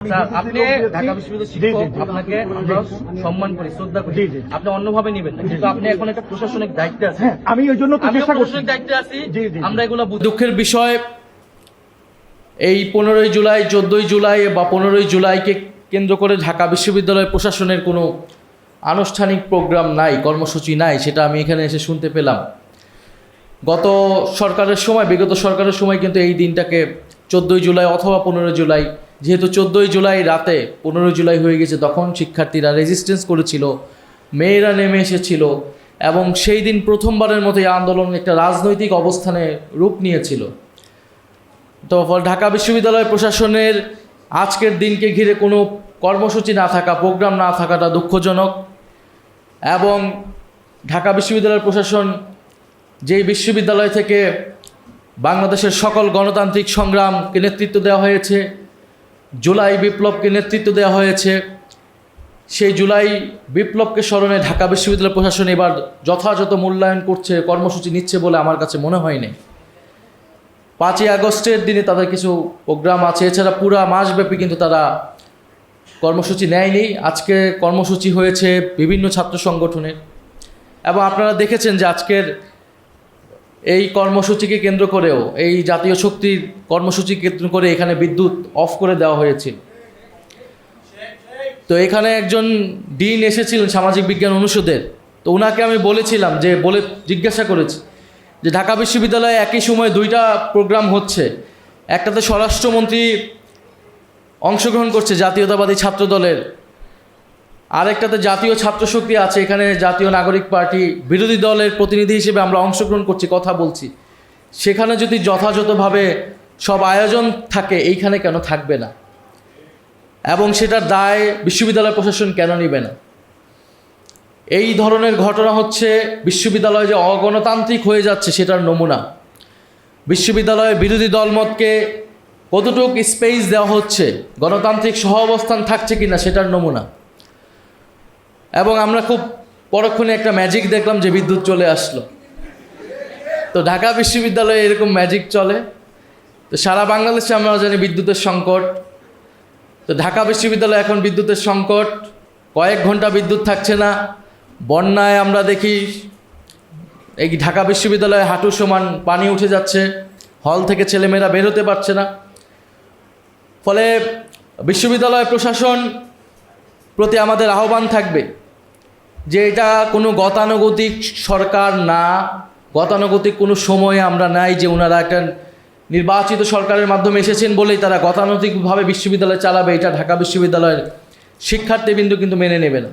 আপনি ঢাকা বিশ্ববিদ্যালয়ের শিক্ষক, আপনাকে আমরা সম্মান করি, শ্রদ্ধা করি, আপনি অন্যভাবে নেবেন না, কিন্তু আপনি এখন একটা প্রশাসনিক দায়িত্বে আছেন। আমি ওই জন্য প্রশাসনিক দায়িত্বে আছি, আমরা এগুলো দুঃখের বিষয়। এই 15ই জুলাই, 14ই জুলাই বা 15ই জুলাইকে কেন্দ্র করে ঢাকা বিশ্ববিদ্যালয় প্রশাসনের কোনো আনুষ্ঠানিক প্রোগ্রাম নাই, কর্মসূচি নাই, সেটা আমি এখানে এসে শুনতে পেলাম। গত সরকারের সময়, বিগত সরকারের সময় কিন্তু এই দিনটাকে 14ই জুলাই অথবা 15ই জুলাই, যেহেতু 14ই জুলাই রাতে 15ই জুলাই হয়ে গেছে, তখন শিক্ষার্থীরা রেজিস্ট্যান্স করেছিল, মেয়েরা নেমে এসেছিল এবং সেই দিন প্রথমবারের মতো এই আন্দোলন একটা রাজনৈতিক অবস্থানে রূপ নিয়েছিল। তো ঢাকা বিশ্ববিদ্যালয় প্রশাসনের আজকের দিনকে ঘিরে কোনো কর্মসূচি না থাকা, প্রোগ্রাম না থাকাটা দুঃখজনক। এবং ঢাকা বিশ্ববিদ্যালয় প্রশাসন যেই বিশ্ববিদ্যালয় থেকে বাংলাদেশের সকল গণতান্ত্রিক সংগ্রামকে নেতৃত্ব দেওয়া হয়েছে, জুলাই বিপ্লবকে নেতৃত্ব দেওয়া হয়েছে, সেই জুলাই বিপ্লবকে স্মরণে ঢাকা বিশ্ববিদ্যালয় প্রশাসন এবার যথাযথ মূল্যায়ন করছে, কর্মসূচি নিচ্ছে বলে আমার কাছে মনে হয়নি। 5ই আগস্টের দিনে তাদের কিছু প্রোগ্রাম আছে, এছাড়া পুরা মাসব্যাপী কিন্তু তারা কর্মসূচি নেয়নি। আজকে কর্মসূচি হয়েছে বিভিন্ন ছাত্র সংগঠনের, এবং আপনারা দেখেছেন যে আজকের এই কর্মসূচিকে কেন্দ্র করেও, এই জাতীয় শক্তির কর্মসূচিকে কেন্দ্র করে এখানে বিদ্যুৎ অফ করে দেওয়া হয়েছিল। তো এখানে একজন ডিন এসেছিলেন সামাজিক বিজ্ঞান অনুষদের, তো ওনাকে আমি বলেছিলাম যে, জিজ্ঞাসা করেছি যে ঢাকা বিশ্ববিদ্যালয়ে একই সময় 2টা প্রোগ্রাম হচ্ছে, একটাতে স্বরাষ্ট্রমন্ত্রী অংশগ্রহণ করছে জাতীয়তাবাদী ছাত্র দলের, আরেকটাতে জাতীয় ছাত্র শক্তি আছে, এখানে জাতীয় নাগরিক পার্টি বিরোধী দলের প্রতিনিধি হিসেবে আমরা অংশগ্রহণ করছি, কথা বলছি। সেখানে যদি যথাযথভাবে সব আয়োজন থাকে, এইখানে কেন থাকবে না? এবং সেটার দায় বিশ্ববিদ্যালয় প্রশাসন কেন নেবে না? এই ধরনের ঘটনা হচ্ছে বিশ্ববিদ্যালয় যে অগণতান্ত্রিক হয়ে যাচ্ছে সেটার নমুনা। বিশ্ববিদ্যালয়ে বিরোধী দলমতকে কতটুকু স্পেস দেওয়া হচ্ছে, গণতান্ত্রিক সহাবস্থান থাকছে কিনা সেটার নমুনা। এবং আমরা খুব পরক্ষণে একটা ম্যাজিক দেখলাম যে বিদ্যুৎ চলে আসলো। তো ঢাকা বিশ্ববিদ্যালয়ে এরকম ম্যাজিক চলে, তো সারা বাংলাদেশে আমরা জানি বিদ্যুতের সংকট। তো ঢাকা বিশ্ববিদ্যালয়ে এখন বিদ্যুতের সংকট, কয়েক ঘন্টা বিদ্যুৎ থাকছে না। বন্যায় আমরা দেখি এই ঢাকা বিশ্ববিদ্যালয়ে হাঁটু সমান পানি উঠে যাচ্ছে, হল থেকে ছেলেমেয়েরা বের হতে পারছে না। ফলে বিশ্ববিদ্যালয় প্রশাসন প্রতি আমাদের আহ্বান থাকবে যে এটা কোনো গতানুগতিক সরকার না, গতানুগতিক কোনো সময়ে আমরা নাই যে ওনারা একটা নির্বাচিত সরকারের মাধ্যমে এসেছেন বলেই তারা গতানুগতিকভাবে বিশ্ববিদ্যালয় চালাবে, এটা ঢাকা বিশ্ববিদ্যালয়ের শিক্ষার্থীবৃন্দ কিন্তু মেনে নেবে না।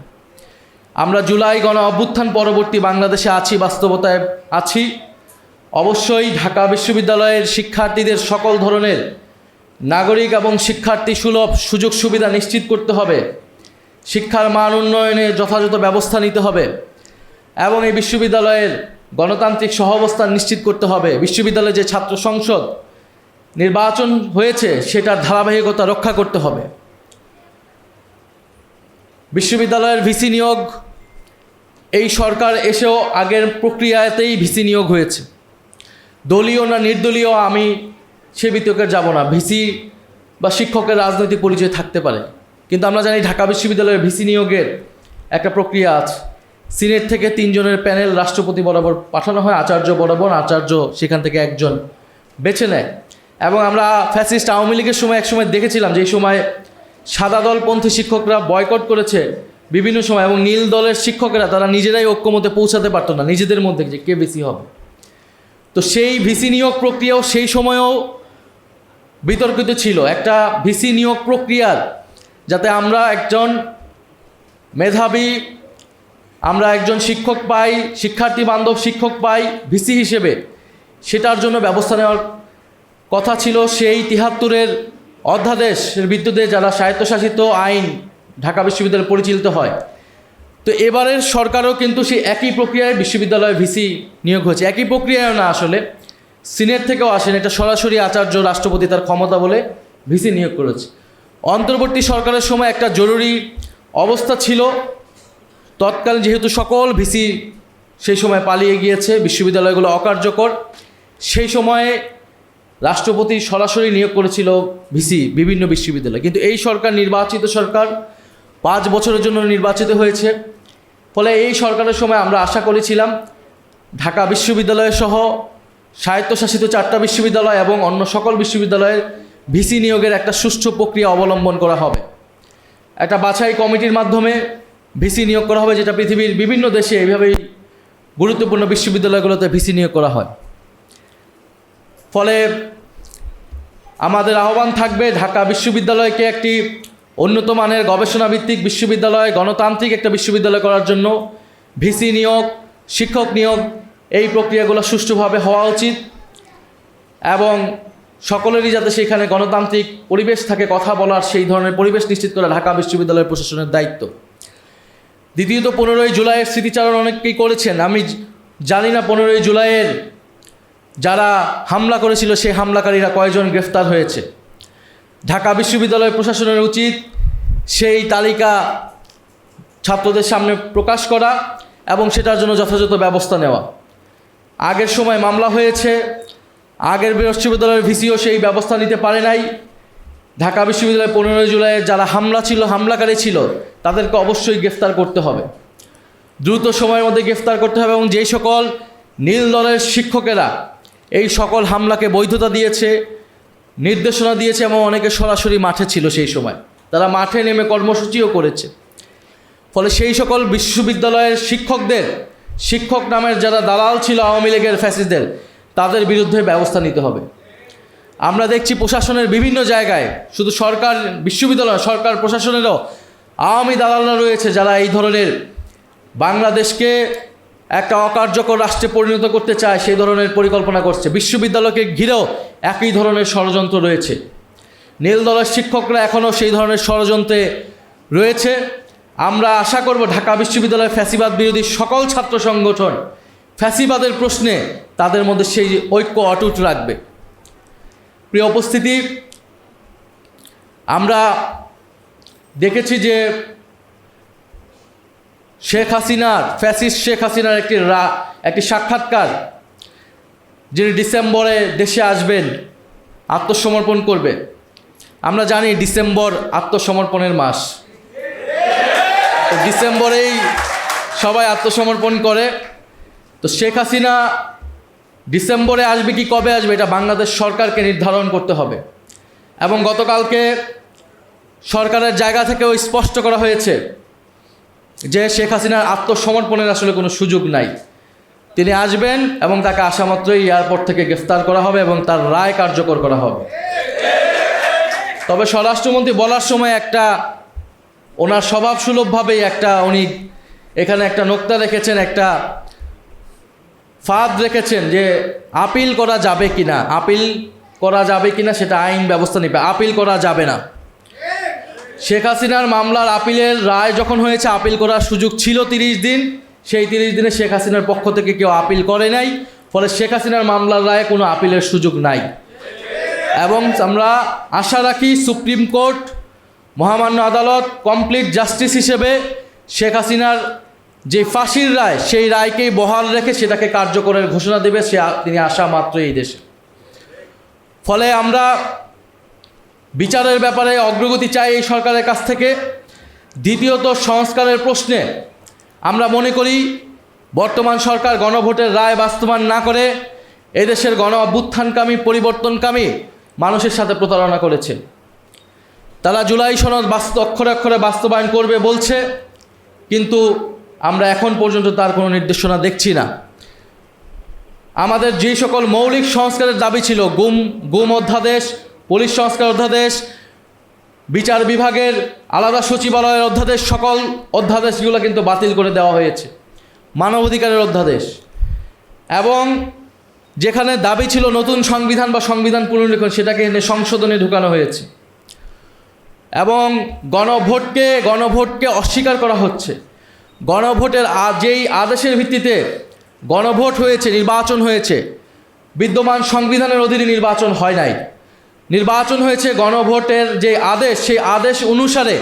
আমরা জুলাই গণ অভ্যুত্থান পরবর্তী বাংলাদেশে আছি, বাস্তবতায় আছি। অবশ্যই ঢাকা বিশ্ববিদ্যালয়ের শিক্ষার্থীদের সকল ধরনের নাগরিক এবং শিক্ষার্থী সুলভ সুযোগ সুবিধা নিশ্চিত করতে হবে, শিক্ষার মান উন্নয়নে যথাযথ ব্যবস্থা নিতে হবে এবং এই বিশ্ববিদ্যালয়ের গণতান্ত্রিক সহাবস্থান নিশ্চিত করতে হবে। বিশ্ববিদ্যালয়ে যে ছাত্র সংসদ নির্বাচন হয়েছে সেটার ধারাবাহিকতা রক্ষা করতে হবে। বিশ্ববিদ্যালয়ের ভিসি নিয়োগ, এই সরকার এসেও আগের প্রক্রিয়াতেই ভিসি নিয়োগ হয়েছে, দলীয় না নির্দলীয় আমি সে বিতর্কে যাব না। ভিসি বা শিক্ষকের রাজনৈতিক পরিচয় থাকতে পারে, কিন্তু আমরা জানি ঢাকা বিশ্ববিদ্যালয়ের ভিসি নিয়োগের একটা প্রক্রিয়া আছে। সিনেট থেকে 3 জনের প্যানেল রাষ্ট্রপতি বরাবর পাঠানো হয়, আচার্য বরাবর, আচার্য সেখান থেকে একজন বেছে নেয়। এবং আমরা ফ্যাসিস্ট আওয়ামী লীগের সময় একসময় দেখেছিলাম যে এই সময় সাদা দলপন্থী শিক্ষকরা বয়কট করেছে বিভিন্ন সময়, এবং নীল দলের শিক্ষকেরা তারা নিজেরাই ঐক্যমতে পৌঁছাতে পারতো না নিজেদের মধ্যে যে কে বেশি হবে। তো সেই ভিসি নিয়োগ প্রক্রিয়াও সেই সময়েও বিতর্কিত ছিল। একটা ভিসি নিয়োগ প্রক্রিয়ার যাতে আমরা একজন মেধাবী, আমরা একজন শিক্ষক পাই, শিক্ষার্থী বান্ধব শিক্ষক পাই ভিসি হিসেবে, সেটার জন্য ব্যবস্থা নেওয়ার কথা ছিল। সেই 73-এর অধ্যাদেশের ভিত্তিতে যারা স্বায়ত্তশাসিত আইন ঢাকা বিশ্ববিদ্যালয় পরিচালিত হয়। তো এবারের সরকারও কিন্তু সেই একই প্রক্রিয়ায় বিশ্ববিদ্যালয়ে ভিসি নিয়োগ হয়েছে। একই প্রক্রিয়ায় না, আসলে সিনেট থেকেও আসেন, এটা সরাসরি আচার্য রাষ্ট্রপতি তার ক্ষমতা বলে ভিসি নিয়োগ করেছে। অন্তর্বর্তী সরকারের সময় একটা জরুরি অবস্থা ছিল, তৎকালীন যেহেতু সকল ভিসি সেই সময় পালিয়ে গিয়েছে, বিশ্ববিদ্যালয়গুলো অকার্যকর, সেই সময়ে রাষ্ট্রপতি সরাসরি নিয়োগ করেছিল ভিসি বিভিন্ন বিশ্ববিদ্যালয়, কিন্তু এই সরকার নির্বাচিত সরকার 5 বছরের জন্য নির্বাচিত হয়েছে। ফলে এই সরকারের সময় আমরা আশা করেছিলাম ঢাকা বিশ্ববিদ্যালয় সহ স্বায়ত্তশাসিত 4টা বিশ্ববিদ্যালয় এবং অন্য সকল বিশ্ববিদ্যালয়ের ভিসি নিয়োগের একটা সুষ্ঠু প্রক্রিয়া অবলম্বন করা হবে। একটা বাছাই কমিটির মাধ্যমে ভিসি নিয়োগ করা হবে, যেটা পৃথিবীর বিভিন্ন দেশে এইভাবেই গুরুত্বপূর্ণ বিশ্ববিদ্যালয়গুলোতে ভিসি নিয়োগ করা হয়। ফলে আমাদের আহ্বান থাকবে ঢাকা বিশ্ববিদ্যালয়কে একটি উন্নত মানের গবেষণাভিত্তিক বিশ্ববিদ্যালয়, গণতান্ত্রিক একটা বিশ্ববিদ্যালয় করার জন্য ভিসি নিয়োগ, শিক্ষক নিয়োগ, এই প্রক্রিয়াগুলো সুষ্ঠুভাবে হওয়া উচিত এবং সকলেরই যাতে সেখানে গণতান্ত্রিক পরিবেশ থাকে, কথা বলার সেই ধরনের পরিবেশ নিশ্চিত করা ঢাকা বিশ্ববিদ্যালয়ের প্রশাসনের দায়িত্ব। দ্বিতীয়ত 15ই জুলাইয়ের স্মৃতিচারণ অনেকেই করেছেন। আমি জানি না 15ই জুলাইয়ের যারা হামলা করেছিল সেই হামলাকারীরা কয়জন গ্রেফতার হয়েছে। ঢাকা বিশ্ববিদ্যালয় প্রশাসনের উচিত সেই তালিকা ছাত্রদের সামনে প্রকাশ করা এবং সেটার জন্য যথাযথ ব্যবস্থা নেওয়া। আগের সময় মামলা হয়েছে, আগের বিশ্ববিদ্যালয়ের ভিসিও সেই ব্যবস্থা নিতে পারে নাই। ঢাকা বিশ্ববিদ্যালয়ে 15ই জুলাইয়ের যারা হামলাকারী ছিল তাদেরকে অবশ্যই গ্রেফতার করতে হবে, দ্রুত সময়ের মধ্যে গ্রেফতার করতে হবে। এবং যেই সকল নীল দলের শিক্ষকেরা এই সকল হামলাকে বৈধতা দিয়েছে, নির্দেশনা দিয়েছে এবং অনেকে সরাসরি মাঠে ছিল সেই সময়, তারা মাঠে নেমে কর্মসূচিও করেছে। ফলে সেই সকল বিশ্ববিদ্যালয়ের শিক্ষক নামের যারা দালাল ছিল আওয়ামী লীগের ফ্যাসিস্টদের, তাদের বিরুদ্ধে ব্যবস্থা নিতে হবে। আমরা দেখছি প্রশাসনের বিভিন্ন জায়গায়, শুধু সরকার বিশ্ববিদ্যালয়, সরকার প্রশাসনেরও আওয়ামী দালালরা রয়েছে যারা এই ধরনের বাংলাদেশকে একটা অকার্যকর রাষ্ট্রে পরিণত করতে চায়, সেই ধরনের পরিকল্পনা করছে। বিশ্ববিদ্যালয়কে ঘিরেও একই ধরনের ষড়যন্ত্র রয়েছে। নীল দলের শিক্ষকরা এখনও সেই ধরনের ষড়যন্ত্রে রয়েছে। আমরা আশা করব ঢাকা বিশ্ববিদ্যালয়ের ফ্যাসিবাদ বিরোধী সকল ছাত্র সংগঠন ফ্যাসিবাদের প্রশ্নে তাদের মধ্যে সেই ঐক্য অটুট রাখবে। প্রিয় উপস্থিতি, আমরা দেখেছি যে ফ্যাসিস্ট শেখ হাসিনার একটি সাক্ষাৎকার, যিনি ডিসেম্বরে দেশে আসবেন, আত্মসমর্পণ করবে। আমরা জানি ডিসেম্বর আত্মসমর্পণের মাস, তো ডিসেম্বরেই সবাই আত্মসমর্পণ করে। তো শেখ হাসিনা ডিসেম্বরে আসবে কি কবে আসবে, এটা বাংলাদেশ সরকারকে নির্ধারণ করতে হবে। এবং গতকালকে সরকারের জায়গা থেকেও স্পষ্ট করা হয়েছে যে শেখ হাসিনার আত্মসমর্পণের আসলে কোনো সুযোগ নাই। তিনি আসবেন এবং তাকে আসামাত্রই এয়ারপোর্ট থেকে গ্রেফতার করা হবে এবং তার রায় কার্যকর করা হবে। তবে স্বরাষ্ট্রমন্ত্রী বলার সময় ওনার স্বভাবসুলভভাবেই উনি এখানে একটা নোক্তা রেখেছেন, একটা ফাঁদ রেখেছেন যে আপিল করা যাবে কিনা সেটা আইন ব্যবস্থা নেবে, আপিল করা যাবে না। শেখ হাসিনার মামলার আপিলের রায় যখন হয়েছে, আপিল করার সুযোগ ছিল 30 দিন। সেই 30 দিনে শেখ হাসিনার পক্ষ থেকে কেউ আপিল করে নাই। ফলে শেখ হাসিনার মামলার রায়ে কোনো আপিলের সুযোগ নাই। এবং আমরা আশা রাখি সুপ্রিম কোর্ট, মহামান্য আদালত কমপ্লিট জাস্টিস হিসেবে শেখ হাসিনার যে ফাঁসির রায়, সেই রায়কেই বহাল রেখে সেটাকে কার্যকরের ঘোষণা দেবে। তিনি আসা মাত্র এই দেশে। ফলে আমরা বিচারের ব্যাপারে অগ্রগতি চাই এই সরকারের কাছ থেকে। দ্বিতীয়ত, সংস্কারের প্রশ্নে আমরা মনে করি বর্তমান সরকার গণভোটের রায় বাস্তবায়ন না করে এদেশের গণ অভ্যুত্থানকামী, পরিবর্তনকামী মানুষের সাথে প্রতারণা করেছে। তারা জুলাই সনদ অক্ষরে অক্ষরে বাস্তবায়ন করবে বলছে, কিন্তু আমরা এখন পর্যন্ত তার কোনো নির্দেশনা দেখছি না। আমাদের যে সকল মৌলিক সংস্কারের দাবি ছিল, গুম অধ্যাদেশ, পুলিশ সংস্কার অধ্যাদেশ, বিচার বিভাগের আলাদা সচিবালয়ের অধ্যাদেশ, সকল অধ্যাদেশগুলো কিন্তু বাতিল করে দেওয়া হয়েছে। মানবাধিকারের অধ্যাদেশ, এবং যেখানে দাবি ছিল নতুন সংবিধান বা সংবিধান পুনর্লিখন, সেটাকে এনে সংশোধনে ঢুকানো হয়েছে। এবং গণভোটকে অস্বীকার করা হচ্ছে। গণভোটের যেই আদেশের ভিত্তিতে গণভোট হয়েছে, নির্বাচন হয়েছে, বিদ্যমান সংবিধানের অধীনে নির্বাচন হয় নাই। নির্বাচন হয়েছে গণভোটের যে আদেশ, সেই আদেশ অনুসারে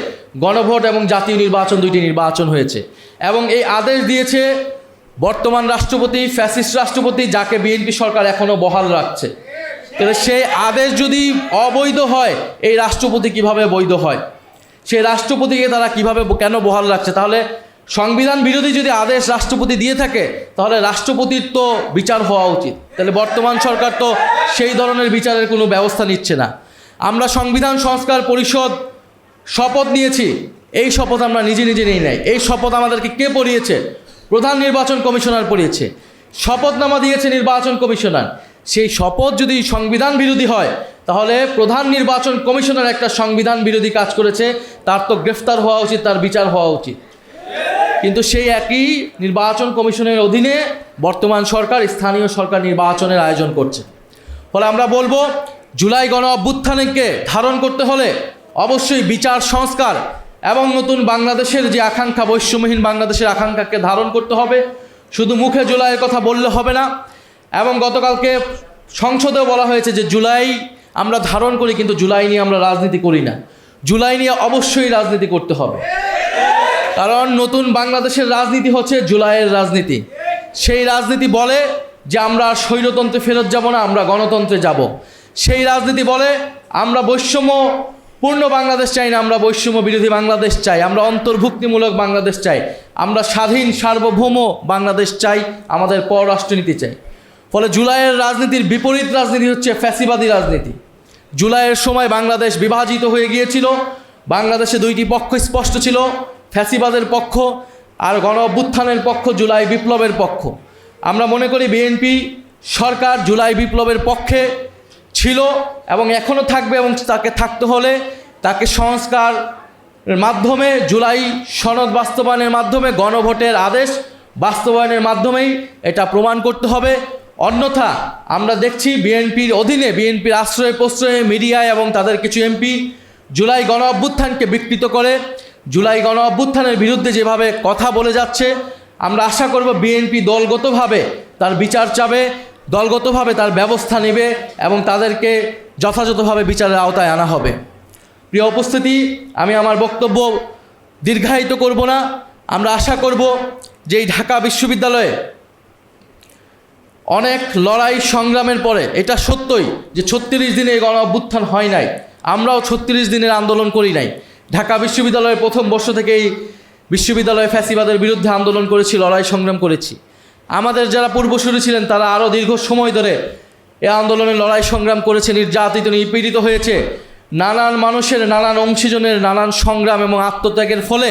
গণভোট এবং জাতীয় নির্বাচন, দুইটি নির্বাচন হয়েছে। এবং এই আদেশ দিয়েছে বর্তমান রাষ্ট্রপতি, ফ্যাসিস্ট রাষ্ট্রপতি, যাকে বিএনপি সরকার এখনও বহাল রাখছে। তাহলে সেই আদেশ যদি অবৈধ হয় এই রাষ্ট্রপতি কিভাবে বৈধ হয়? সেই রাষ্ট্রপতিকে তারা কিভাবে কেন বহাল রাখছে? তাহলে সংবিধান বিরোধী যদি আদেশ রাষ্ট্রপতি দিয়ে থাকে তাহলে রাষ্ট্রপতির তো বিচার হওয়া উচিত। তাহলে বর্তমান সরকার তো সেই ধরনের বিচারের কোনো ব্যবস্থা নিচ্ছে না। আমরা সংবিধান সংস্কার পরিষদ শপথ নিয়েছি, এই শপথ আমরা নিজে নিজে নিয়ে নেই। এই শপথ আমাদেরকে কে পড়িয়েছে? প্রধান নির্বাচন কমিশনার পড়িয়েছে। শপথনামা দিয়েছে নির্বাচন কমিশনার। সেই শপথ যদি সংবিধান বিরোধী হয় তাহলে প্রধান নির্বাচন কমিশনার একটা সংবিধান বিরোধী কাজ করেছে, তার তো গ্রেফতার হওয়া উচিত, তার বিচার হওয়া উচিত। কিন্তু সেই একই নির্বাচন কমিশনের অধীনে বর্তমান সরকার স্থানীয় সরকার নির্বাচনের আয়োজন করছে। ফলে আমরা বলবো জুলাই গণ অভ্যুত্থানকে ধারণ করতে হলে অবশ্যই বিচার সংস্কার এবং নতুন বাংলাদেশের যে আকাঙ্ক্ষা, বৈষম্যহীন বাংলাদেশের আকাঙ্ক্ষাকে ধারণ করতে হবে। শুধু মুখে জুলাইয়ের কথা বললে হবে না। এবং গতকালকে সংসদেও বলা হয়েছে যে জুলাই আমরা ধারণ করি, কিন্তু জুলাই নিয়ে আমরা রাজনীতি করি না। জুলাই নিয়ে অবশ্যই রাজনীতি করতে হবে, কারণ নতুন বাংলাদেশের রাজনীতি হচ্ছে জুলাইয়ের রাজনীতি। সেই রাজনীতি বলে যে আমরা স্বৈরতন্ত্রে ফেরত যাব না, আমরা গণতন্ত্রে যাব। সেই রাজনীতি বলে আমরা বৈষম্যপূর্ণ বাংলাদেশ চাই না, আমরা বৈষম্য বিরোধী বাংলাদেশ চাই, আমরা অন্তর্ভুক্তিমূলক বাংলাদেশ চাই, আমরা স্বাধীন সার্বভৌম বাংলাদেশ চাই, আমাদের পররাষ্ট্রনীতি চাই। ফলে জুলাইয়ের রাজনীতির বিপরীত রাজনীতি হচ্ছে ফ্যাসিবাদী রাজনীতি। জুলাইয়ের সময় বাংলাদেশ বিভাজিত হয়ে গিয়েছিল। বাংলাদেশে দুইটি পক্ষ স্পষ্ট ছিল, ফ্যাসিবাদের পক্ষ আর গণ অভ্যুত্থানের পক্ষ, জুলাই বিপ্লবের পক্ষ। আমরা মনে করি বিএনপি সরকার জুলাই বিপ্লবের পক্ষে ছিল এবং এখনও থাকবে, এবং তাকে থাকতে হলে তাকে সংস্কারের মাধ্যমে, জুলাই সনদ বাস্তবায়নের মাধ্যমে, গণভোটের আদেশ বাস্তবায়নের মাধ্যমেই এটা প্রমাণ করতে হবে। অন্যথা আমরা দেখছি বিএনপির অধীনে, বিএনপির আশ্রয়ে প্রশ্রয়ে মিডিয়ায় এবং তাদের কিছু এমপি জুলাই গণ অভ্যুত্থানকে বিকৃত করে, জুলাই গণ অভ্যুত্থানের বিরুদ্ধে যেভাবে কথা বলে যাচ্ছে, আমরা আশা করব বিএনপি দলগতভাবে তার বিচার চাবে, দলগতভাবে তার ব্যবস্থা নেবে এবং তাদেরকে যথাযথভাবে বিচারের আওতায় আনা হবে। প্রিয় উপস্থিতি, আমি আমার বক্তব্য দীর্ঘায়িত করব না। আমরা আশা করব যে এই ঢাকা বিশ্ববিদ্যালয়ে অনেক লড়াই সংগ্রামের পরে এটা সত্যই যে 36 দিনে গণ অভ্যুত্থান হয় নাই, আমরাও 36 দিনের আন্দোলন করি নাই। ঢাকা বিশ্ববিদ্যালয়ের প্রথম বর্ষ থেকেই বিশ্ববিদ্যালয়ে ফ্যাসিবাদের বিরুদ্ধে আন্দোলন করেছি, লড়াই সংগ্রাম করেছি। আমাদের যারা পূর্বসূরি ছিলেন তারা আরও দীর্ঘ সময় ধরে এ আন্দোলনে লড়াই সংগ্রাম করেছে, নির্যাতিত নিপীড়িত হয়েছে। নানান মানুষের, নানান অংশীজনের নানান সংগ্রাম এবং আত্মত্যাগের ফলে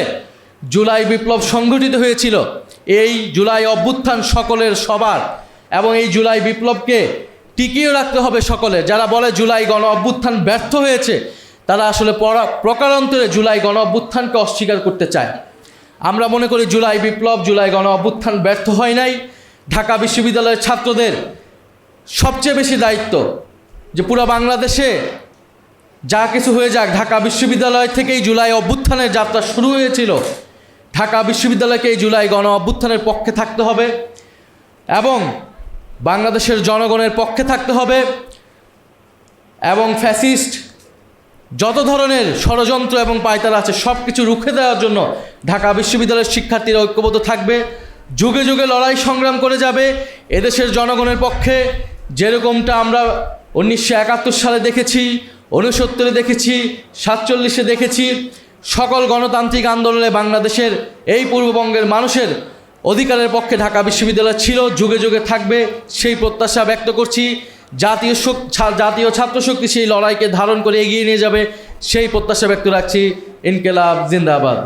জুলাই বিপ্লব সংগঠিত হয়েছিল। এই জুলাই অভ্যুত্থান সকলের, সবার, এবং এই জুলাই বিপ্লবকে টিকিয়ে রাখতে হবে সকলে। যারা বলে জুলাই গণ অভ্যুত্থান ব্যর্থ হয়েছে তারা আসলে প্রকারান্তরে জুলাই গণ অভ্যুত্থানকে অস্বীকার করতে চায়। আমরা মনে করি জুলাই বিপ্লব, জুলাই গণ অভ্যুত্থান ব্যর্থ হয় নাই। ঢাকা বিশ্ববিদ্যালয়ের ছাত্রদের সবচেয়ে বেশি দায়িত্ব যে পুরো বাংলাদেশে যা কিছু হয়ে যাক, ঢাকা বিশ্ববিদ্যালয় থেকেই জুলাই অভ্যুত্থানের যাত্রা শুরু হয়েছিল। ঢাকা বিশ্ববিদ্যালয়কে এই জুলাই গণ অভ্যুত্থানের পক্ষে থাকতে হবে এবং বাংলাদেশের জনগণের পক্ষে থাকতে হবে, এবং ফ্যাসিস্ট যত ধরনের ষড়যন্ত্র এবং পায়তারা আছে সব কিছু রুখে দেওয়ার জন্য ঢাকা বিশ্ববিদ্যালয়ের শিক্ষার্থীরা ঐক্যবদ্ধ থাকবে, যুগে যুগে লড়াই সংগ্রাম করে যাবে এদেশের জনগণের পক্ষে। যেরকমটা আমরা 1971 সালে দেখেছি, 69-এ দেখেছি, 47-এ দেখেছি। সকল গণতান্ত্রিক আন্দোলনে বাংলাদেশের এই পূর্ববঙ্গের মানুষের অধিকারের পক্ষে ঢাকা বিশ্ববিদ্যালয় ছিল, যুগে যুগে থাকবে, সেই প্রত্যাশা ব্যক্ত করছি। জাতীয় ছাত্র শক্তি সেই লড়াইকে ধারণ করে এগিয়ে নিয়ে যাবে, সেই প্রত্যাশা ব্যক্ত রাখছি। ইনকিলাব জিন্দাবাদ।